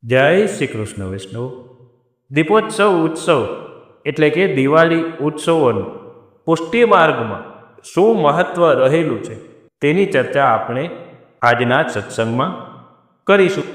જય શ્રી કૃષ્ણ વૈષ્ણવ. દીપોત્સવ ઉત્સવ એટલે કે દિવાળી ઉત્સવોનું પુષ્ટિ માર્ગમાં શું મહત્વ રહેલું છે તેની ચર્ચા આપણે આજના સત્સંગમાં કરીશું.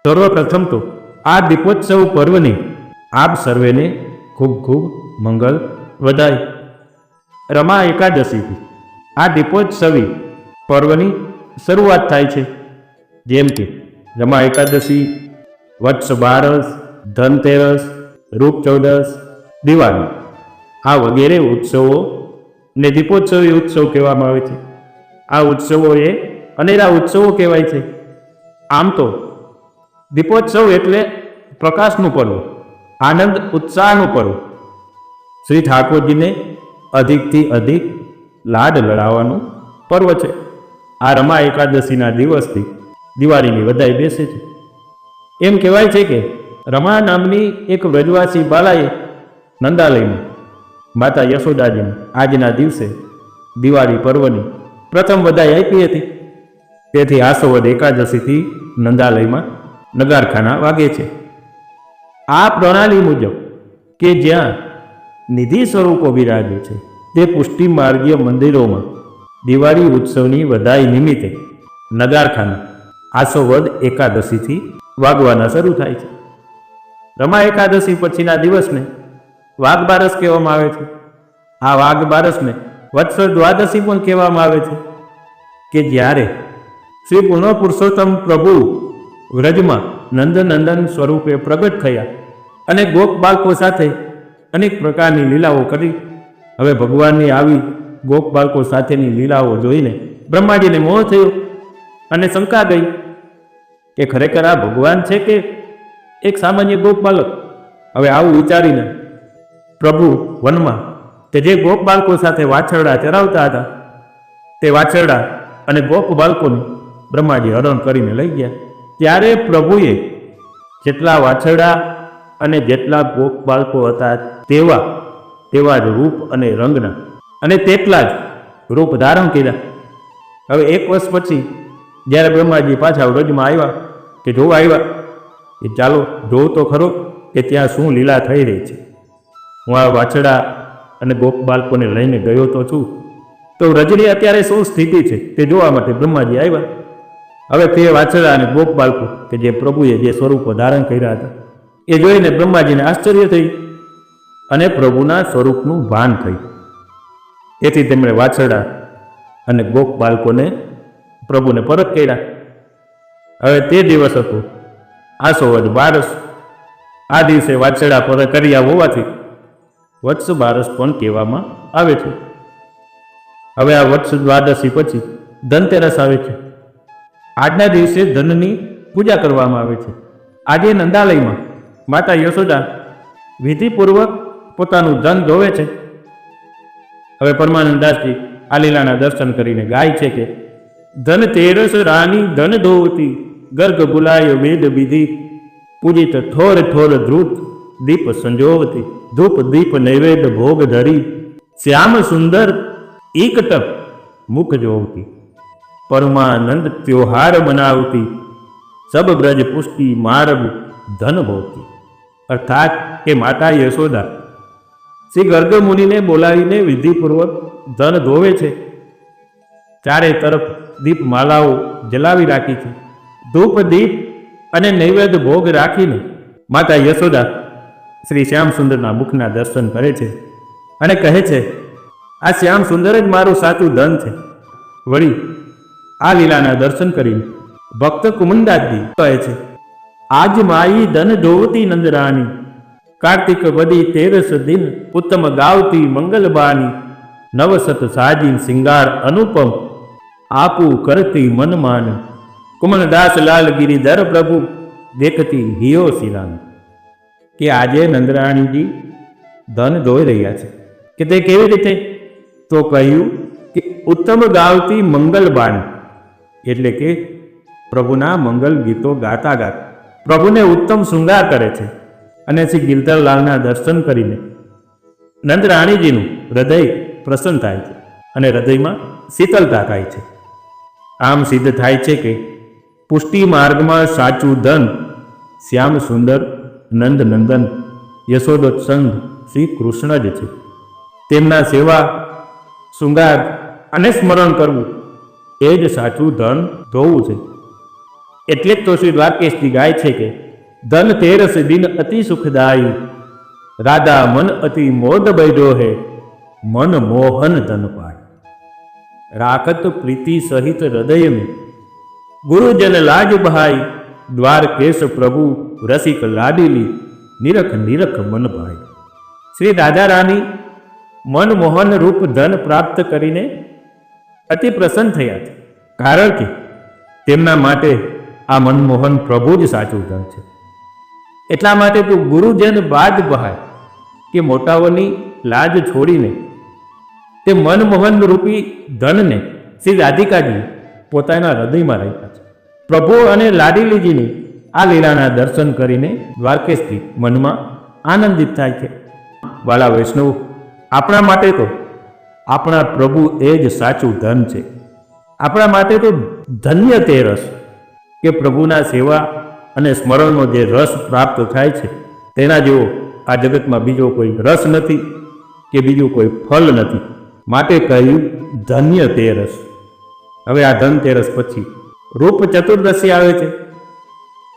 સર્વપ્રથમ તો આ દીપોત્સવ પર્વની આપ સર્વેને ખૂબ ખૂબ મંગલ વધાય. રમા એકાદશીથી આ દીપોત્સવી પર્વની શરૂઆત થાય છે. જેમ કે રમા એકાદશી, વત્સ બારસ, ધનતેરસ, રૂપ ચૌદસ, દિવાળી આ વગેરે ઉત્સવો ને દીપોત્સવી ઉત્સવ કહેવામાં આવે છે. આ ઉત્સવો એ અનેરા ઉત્સવો કહેવાય છે. આમ તો દીપોત્સવ એટલે પ્રકાશનું પર્વ, આનંદ ઉત્સાહનું પર્વ. શ્રી ઠાકોરજીને અધિકથી અધિક લાડ લડાવવાનું પર્વ છે. આ રમા એકાદશીના દિવસથી દિવાળીની વધાઈ બેસે છે. એમ કહેવાય છે કે રમા નામની એક વ્રજવાસી બાલાએ નંદાલયમાં માતા યશોદાજીને આજના દિવસે દિવાળી પર્વની પ્રથમ વધાઈ આપી હતી. તેથી આસોવદ એકાદશીથી નંદાલયમાં નગારખાના વાગે છે. આ પ્રણાલી મુજબ કે જ્યાં નિધિ સ્વરૂપો બિરાજે છે તે પુષ્ટિ માર્ગીય મંદિરોમાં દિવાળી ઉત્સવની વધાઈ નિમિત્તે નગારખાના આસોવદ એકાદશીથી વાગવાના શરૂ થાય છે. રમા એકાદશી પછીના દિવસને વાઘ બારસ કહેવામાં આવે છે. આ વાઘ બારસને વત્સ દ્વાદશી પણ કહેવામાં આવે છે કે જ્યારે શ્રી પૂર્ણ પુરુષોત્તમ પ્રભુ વ્રજમાં નંદનંદન સ્વરૂપે પ્રગટ થયા અને ગોપ બાળકો સાથે અનેક પ્રકારની લીલાઓ કરી. હવે ભગવાનની આવી ગોપ બાળકો સાથેની લીલાઓ જોઈને બ્રહ્માજીને મોહ થયો અને શંકા ગઈ કે ખરેખર આ ભગવાન છે કે એક સામાન્ય ગોપ બાળક. હવે આવું વિચારીને પ્રભુ વનમાં તે જે ગોપ બાળકો સાથે વાછરડા ચરાવતા હતા તે વાછરડા અને ગોપ બાળકોને બ્રહ્માજી હરણ કરીને લઈ ગયા. ત્યારે પ્રભુએ જેટલા વાછરડા અને જેટલા ગોપ બાળકો હતા તેવા જ રૂપ અને રંગના અને તેટલા જ રૂપ ધારણ કર્યા. હવે એક વર્ષ પછી જ્યારે બ્રહ્માજી પાછા વ્રજમાં આવ્યા કે જોવા આવ્યા કે ચાલો જોઉં તો ખરો કે ત્યાં શું લીલા થઈ રહી છે. હું આ વાછડા અને ગોપ બાળકોને લઈને ગયો તો છું, તો વ્રજની અત્યારે શું સ્થિતિ છે તે જોવા માટે બ્રહ્માજી આવ્યા. હવે તે વાછડા અને ગોપ બાળકો કે જે પ્રભુએ જે સ્વરૂપો ધારણ કર્યા હતા એ જોઈને બ્રહ્માજીને આશ્ચર્ય થઈ અને પ્રભુના સ્વરૂપનું ભાન થયું. તેથી તેમણે વાછરડા અને ગોપ બાળકોને પ્રભુને પરત કર્યા. હવે તે દિવસ હતો આસોવદ બારસ. આ દિવસે વાછરડા પરત કર્યા હોવાથી વત્સ બારસ પણ કહેવામાં આવે છે. હવે આ વત્સ દ્વાદશી પછી ધનતેરસ આવે છે. આજના દિવસે ધનની પૂજા કરવામાં આવે છે. આજે નંદાલયમાં માતા યશોદા વિધિપૂર્વક પોતાનું ધન ધોવે છે. હવે પરમાનંદાસજી આ લીલાના દર્શન કરીને ગાય છે કે ધન તેરસ રાની ધન ધોવતી ગર્ગ બુલાય વેદ વિધિ પૂજિત થોર થોર ધ્રુત દીપ સંજોવતી ધૂપ દીપ નૈવેદ્ય ભોગ ધરી શ્યામ સુંદર એકટક મુખ જોવતી પરમાનંદ ત્યોહાર મનાવતી સબ બ્રજ પુષ્ટિ માર્ગ ધન ભોગતી. અર્થાત કે માતા યશોદા શ્રી ગર્ગ મુનિને બોલાવીને વિધિપૂર્વક ધન ધોવે છે. ચારે તરફ દીપમાલાઓ જલાવી રાખી છે. ધૂપ દીપ અને નૈવેદ્ય ભોગ રાખીને માતા યશોદા શ્રી શ્યામ સુંદરના મુખના દર્શન કરે છે અને કહે છે આ શ્યામ સુંદર જ મારું સાચું ધન છે. વળી આ લીલાના દર્શન કરીને ભક્ત કુમંદાજી કહે છે આજ માઈ ધન ધોવતી નંદરાની કાર્તિક વદી તેરસ દિન ઉત્તમ ગાવતી મંગલબાની નવસત સાજીન સિંગાર અનુપમ આપું કરતી મનમાન કુમનદાસ લાલ ગિરિધર પ્રભુ દેખતી હિયો શિરાન. કે આજે નંદરાણીજી ધન ધોઈ રહ્યા છે કે તે કેવી રીતે? તો કહ્યું કે ઉત્તમ ગાવતી મંગલબાની એટલે કે પ્રભુના મંગલ ગીતો ગાતા ગાતા પ્રભુને ઉત્તમ શૃંગાર કરે છે. અને શ્રી ગિરધરલાલના દર્શન કરીને નંદરાણીજીનું હૃદય પ્રસન્ન થાય છે અને હૃદયમાં શીતળતા થાય છે. આમ સિદ્ધ થાય છે કે પુષ્ટિ માર્ગમાં સાચું ધન શ્યામ સુંદર નંદ નંદન યશોદોત્સંગ શ્રી કૃષ્ણ જ છે. તેમના સેવા શૃંગાર અને સ્મરણ કરવું એ જ સાચું ધન ધોવું છે. એટલે જ તો શ્રી દ્વારકેશજી ગાય છે કે ધન તેરસ દિન અતિ સુખદાયી, રાધા મન અતિ મોદ બૈડો હે, મન મોહન ધન પાય. રાખત પ્રીતિ સહિત હૃદય में, ગુરુજન લાજ બહાઈ, દ્વારકેશ પ્રભુ રસિક લાડીલી, નિરખ નિરખ મન ભાઈ. શ્રી રાધા રાની મનમોહન રૂપ ધન પ્રાપ્ત કરીને અતિ પ્રસન્ન થયા છે, કારણ કે તેમના માટે આ મનમોહન પ્રભુ જ સાચું ધન છે. એટલા માટે તો ગુરુજન બાજ બહાય કે મોટાઓની લાજ છોડીને તે મનમોહન રૂપી ધનને શ્રી રાધિકાજી પોતાના હૃદયમાં રાખ્યા છે. પ્રભુ અને લાડીલીજીની આ લીલાના દર્શન કરીને દ્વારકેશથી મનમાં આનંદિત થાય છે. વાલા વૈષ્ણવ, આપણા માટે તો આપણા પ્રભુ એ જ સાચું ધન છે. આપણા માટે તો ધન્ય તે રસ કે પ્રભુના સેવા અને સ્મરણનો જે રસ પ્રાપ્ત થાય છે તેના જેવો આ જગતમાં બીજો કોઈ રસ નથી કે બીજું કોઈ ફલ નથી. માટે કહ્યું ધન્ય તે રસ. હવે આ ધનતેરસ પછી રૂપ ચતુર્દશી આવે છે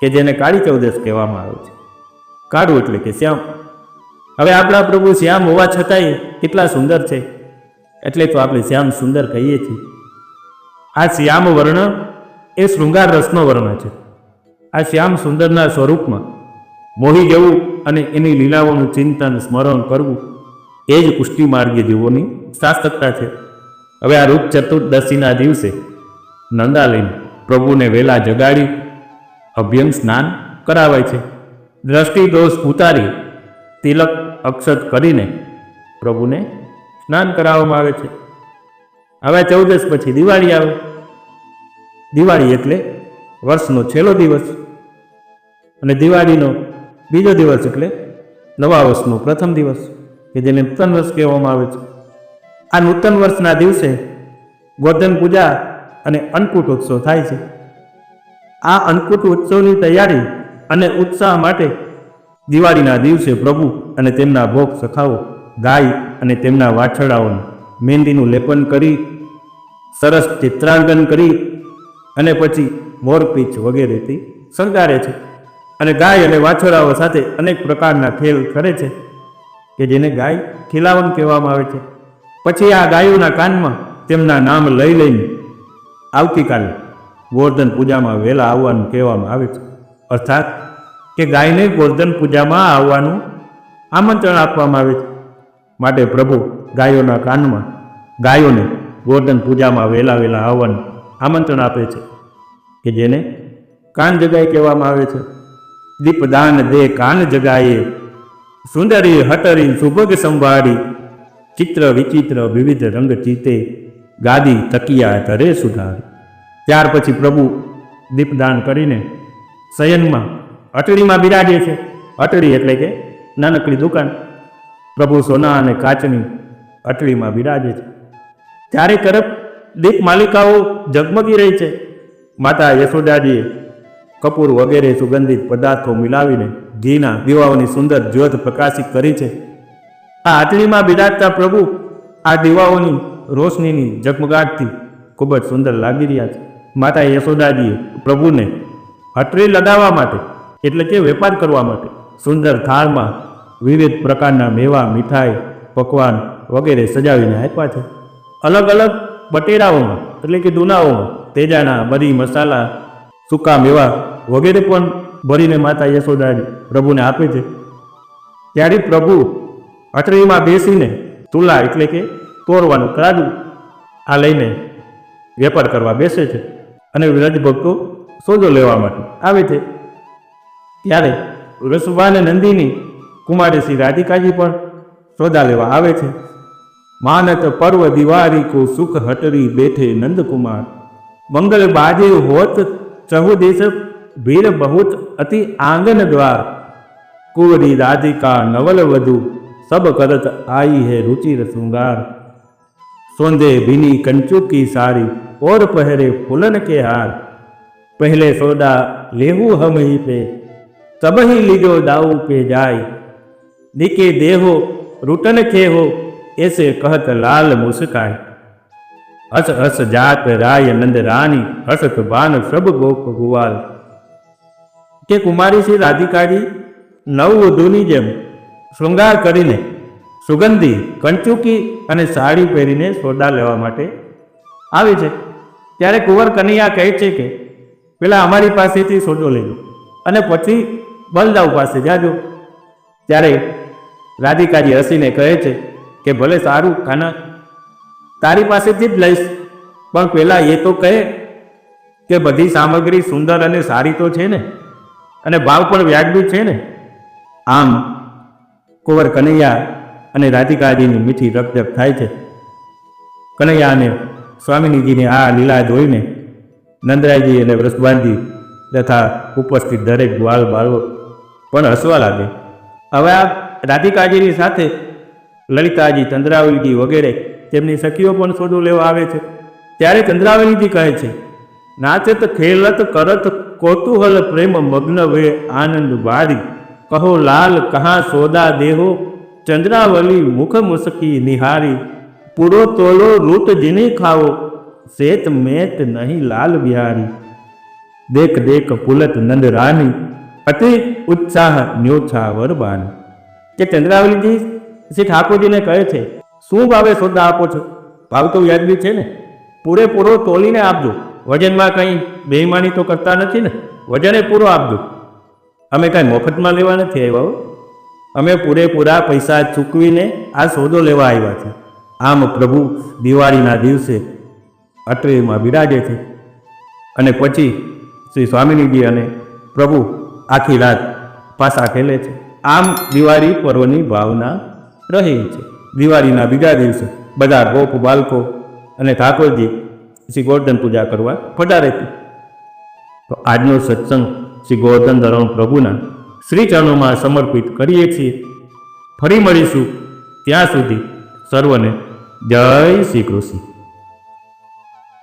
કે જેને કાળી ચૌદશ કહેવામાં આવે છે. કાળું એટલે કે શ્યામ. હવે આપણા પ્રભુ શ્યામ હોવા છતાંય કેટલા સુંદર છે, એટલે તો આપણે શ્યામ સુંદર કહીએ છીએ. આ શ્યામ વર્ણ એ શૃંગાર રસનો વર્ણ છે. આ શ્યામ સુંદરના સ્વરૂપમાં મોહી જવું અને એની લીલાઓનું ચિંતન સ્મરણ કરવું એ જ પુષ્ટિ માર્ગે જીવોની શાસ્ત્રતા છે. હવે આ રૂપ ચતુર્દશીના દિવસે નંદા લઈને પ્રભુને વહેલા જગાડી અભ્યંગ સ્નાન કરાવાય છે. દ્રષ્ટિ દોષ ઉતારી તિલક અક્ષત કરીને પ્રભુને સ્નાન કરાવવામાં આવે છે. હવે ચૌદશ પછી દિવાળી આવે. દિવાળી એટલે વર્ષનો છેલ્લો દિવસ, અને દિવાળીનો બીજો દિવસ એટલે નવા વર્ષનો પ્રથમ દિવસ કે જેને નૂતન વર્ષ કહેવામાં આવે છે. આ નૂતન વર્ષના દિવસે ગોર્ધન પૂજા અને અન્નકૂટ ઉત્સવ થાય છે. આ અન્નકૂટ ઉત્સવની તૈયારી અને ઉત્સાહ માટે દિવાળીના દિવસે પ્રભુ અને તેમના ભોગ સખાઓ ગાય અને તેમના વાછરડાઓને મહેંદીનું લેપન કરી સરસ ચિત્રાંકન કરી અને પછી મોરપીંછ વગેરેથી શણગારે છે, અને ગાય અને વાછરડાઓ સાથે અનેક પ્રકારના ખેલ કરે છે કે જેને ગાય ખીલાવન કહેવામાં આવે છે. પછી આ ગાયોના કાનમાં તેમના નામ લઈ લઈને આવતીકાલે ગોર્ધન પૂજામાં વહેલા આવવાનું કહેવામાં આવે છે. અર્થાત કે ગાયને ગોર્ધન પૂજામાં આવવાનું આમંત્રણ આપવામાં આવે છે. માટે પ્રભુ ગાયોના કાનમાં ગાયોને ગોર્ધન પૂજામાં વહેલા આવવાનું આમંત્રણ આપે છે કે જેને કાન જગાઈ કહેવામાં આવે છે. દીપદાન દે કાન જગાયે, સુંદરી હટરી સુભગ સંભાળી, ચિત્ર વિચિત્ર વિવિધ રંગ ચિતે, ગાદી તકિયા ધરે સુધારી. ત્યાર પછી પ્રભુ દીપદાન કરીને શયનમાં અટડીમાં બિરાજે છે. અટડી એટલે કે નાનકડી દુકાન. પ્રભુ સોના અને કાચની અટડીમાં બિરાજે છે. ચારે તરફ દીપ માલિકાઓ ઝગમગી રહી છે. માતા યશોદાજીએ કપૂર વગેરે સુગંધિત પદાર્થો મિલાવીને ઘીના દીવાઓની સુંદર જ્યોત પ્રકાશિત કરી છે. આ અટડીમાં બિરાજતા પ્રભુ આ દીવાઓની રોશનીની ઝગમગાટથી ખૂબ જ સુંદર લાગી રહ્યા છે. માતા યશોદાજીએ પ્રભુને અટડી લગાવવા માટે એટલે કે વેપાર કરવા માટે સુંદર થાળમાં વિવિધ પ્રકારના મેવા, મીઠાઈ, પકવાન વગેરે સજાવીને આપ્યા છે. અલગ અલગ બટેરાઓમાં એટલે કે દૂનાઓમાં તેજાના, મરી, મસાલા, સૂકા મેવા વગેરે પણ ભરીને માતા યશોદાજી પ્રભુને આપે છે. ત્યારે પ્રભુ અટડીમાં બેસીને તુલા એટલે કે તોરવાનું તરાજુ આ લઈને વેપાર કરવા બેસે છે, અને વ્રજ ભક્તો સોજો લેવા માટે આવે છે. ત્યારે વૃષભાન નંદીની કુમારી શ્રી રાધિકાજી પણ સોદા લેવા આવે છે. માનત પર્વ દિવાળી કો સુખ હટરી બેઠે નંદકુમાર, મંગલ બાજે હોત ચહુદેશ ભીર બહુત અતિ આંગન દ્વાર, કુંવરી રાધિકા નવલ વધુ सब करत आई है रुचिर श्रृंगार, सोंदे भीनी कंचू की साड़ी और पहरे फूलन के हार, पहले सौदा लेहू हम ही पे तबही लीजो दाऊ पे जाय, दिके देहो रूटन खे हो, ऐसे कहत लाल मुस्काय। हस हस जात राय नंद रानी, हसत बान सब गोप गुवाल। के कुमारी श्री राधिकाजी नववधूની જેમ શૃંગાર કરીને સુગંધી કંચુકી અને સાડી પહેરીને સોદા લેવા માટે આવે છે, ત્યારે કુંવર કનૈયા કહે છે કે પેલા અમારી પાસેથી સોદો લેજો અને પછી બલદાઉ પાસે જાજો. ત્યારે રાધિકાજી હસીને કહે છે કે ભલે સારું કાના, તારી પાસેથી જ લઈશ, પણ પેલા એ તો કહે કે બધી સામગ્રી સુંદર અને સારી તો છે ને, અને ભાવ પણ વ્યાજબી છે ને. આમ કુંવર કનૈયા અને રાધિકાજીની મીઠી રકજક થાય છે. કનૈયા અને સ્વામિનીજીની આ લીલા જોઈને નંદરાયજી અને વૃષભાનજી તથા ઉપસ્થિત દરેક ગ્વાલ બાળો પણ હસવા લાગે. હવે આ રાધિકાજીની સાથે લલિતાજી, ચંદ્રાવલીજી વગેરે તેમની સખીઓ પણ સોદો લેવા આવે છે. ત્યારે ચંદ્રાવલીજી કહે છે, નાચત ખેલત કરત કૌતૂહલ પ્રેમ મગ્ન વે આનંદ બારી, કહો લાલ કહા સોદા દેહો, ચંદ્રાવલી મુખ મુસકી નિહારી, પૂરો તોલો રૂત જીની ખાવો, શેત મેત નહીં લાલ બિહારી. દેખ દેખ પુલત નંદ રાની, અતિ ઉત્સાહ ન્યોછા વરબાની. કે ચંદ્રાવલીજી શ્રી ઠાકોરજીને કહે છે, શું ભાવે સોદા આપો છો? ભાવ તો વ્યાજબી છે ને, પૂરેપૂરો તોલીને આપજો, વજનમાં કંઈ બેઈમાની તો કરતા નથી ને, વજને પૂરો આપજો. અમે કાંઈ મફતમાં લેવા નથી આવ્યા હો, અમે પૂરેપૂરા પૈસા ચૂકવીને આ સોદો લેવા આવ્યા છે. આમ પ્રભુ દિવાળીના દિવસે અટરીમાં બિરાજે છે અને પછી શ્રી સ્વામિનીજી અને પ્રભુ આખી રાત પાસા ખેલે છે. આમ દિવાળી પર્વની ભાવના રહી છે. દિવાળીના બીજા દિવસે બધા ગોપ બાળકો અને ઠાકોરજી શ્રી ગોવર્ધન પૂજા કરવા પધારે છે. તો આજનો સત્સંગ શ્રી ગોવર્ધન ધરણ પ્રભુના શ્રી ચરણોમાં સમર્પિત કરીએ છીએ. ફરી મળીશું, ત્યાં સુધી સર્વને જય શ્રી કૃષ્ણ.